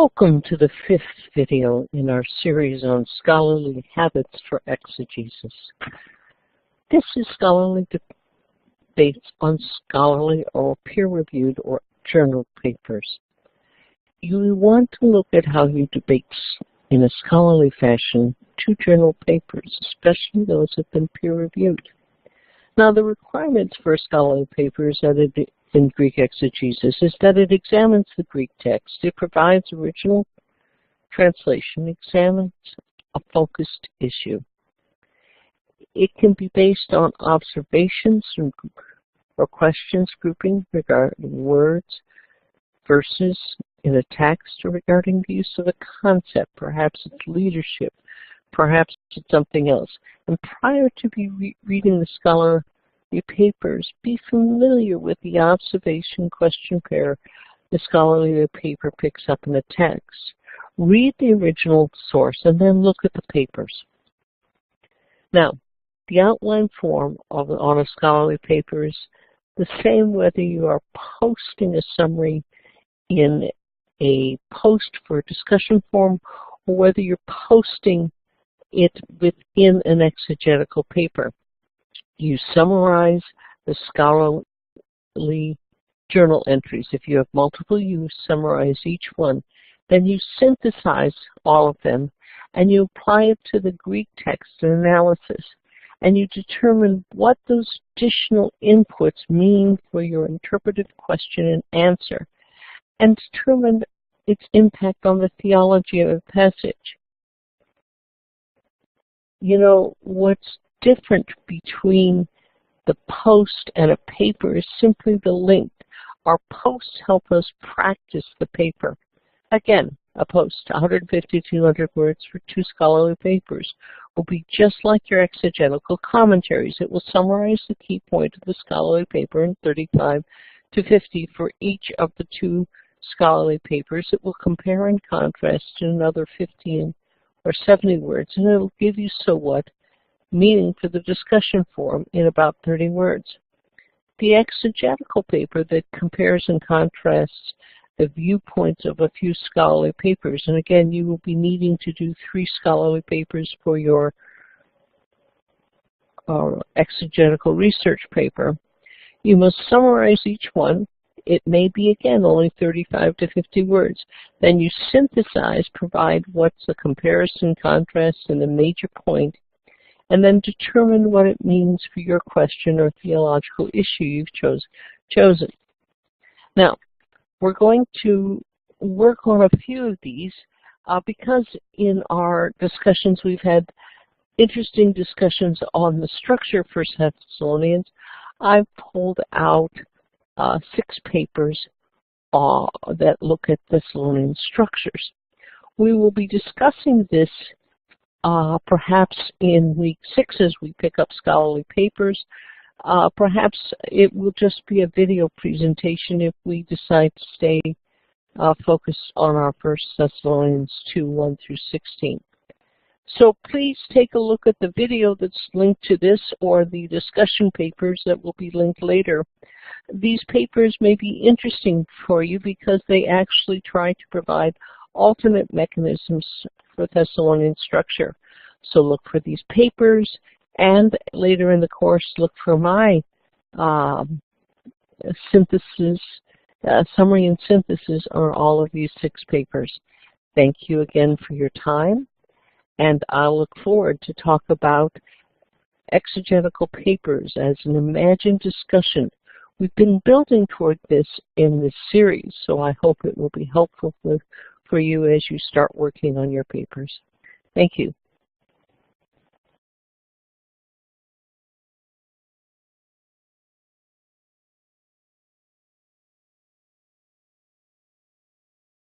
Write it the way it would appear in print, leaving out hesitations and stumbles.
Welcome to the fifth video in our series on scholarly habits for exegesis. This is scholarly debates on scholarly or peer-reviewed or journal papers. You want to look at how you debate in a scholarly fashion two journal papers, especially those that have been peer-reviewed. Now, the requirements for a scholarly paper is that in Greek exegesis is that it examines the Greek text. It provides original translation, examines a focused issue. It can be based on observations or questions grouping regarding words, verses in a text, or regarding the use of a concept. Perhaps it's leadership, perhaps it's something else. And prior to reading the scholarly papers, be familiar with the observation question pair the scholarly paper picks up in the text. Read the original source and then look at the papers. Now, the outline form on a scholarly paper is the same whether you are posting a summary in a post for a discussion forum or whether you're posting it within an exegetical paper. You summarize the scholarly journal entries. If you have multiple, you summarize each one. Then you synthesize all of them, and you apply it to the Greek text and analysis. And you determine what those additional inputs mean for your interpretive question and answer, and determine its impact on the theology of the passage. You know, what's different between the post and a paper is simply the length. Our posts help us practice the paper. Again, a post, 150 to 200 words for two scholarly papers, will be just like your exegetical commentaries. It will summarize the key point of the scholarly paper in 35 to 50 for each of the two scholarly papers. It will compare and contrast in another 15 or 70 words, and it will give you so what meaning for the discussion forum in about 30 words. The exegetical paper that compares and contrasts the viewpoints of a few scholarly papers, and again, you will be needing to do 3 scholarly papers for your exegetical research paper. You must summarize each one. It may be, again, only 35 to 50 words. Then you synthesize, provide what's the comparison, contrast, and the major point, and then determine what it means for your question or theological issue you've chosen. Now, we're going to work on a few of these because in our discussions we've had interesting discussions on the structure for Thessalonians. I've pulled out 6 papers that look at Thessalonian structures. We will be discussing this perhaps in week 6 as we pick up scholarly papers. Perhaps it will just be a video presentation if we decide to stay focused on our 1 Thessalonians 2, 1 through 16. So please take a look at the video that's linked to this or the discussion papers that will be linked later. These papers may be interesting for you because they actually try to provide alternate mechanisms for Thessalonian structure. So look for these papers, and later in the course, look for my synthesis, summary and synthesis on all of these 6 papers. Thank you again for your time, and I'll look forward to talk about exegetical papers as an imagined discussion. We've been building toward this in this series, so I hope it will be helpful for you as you start working on your papers. Thank you.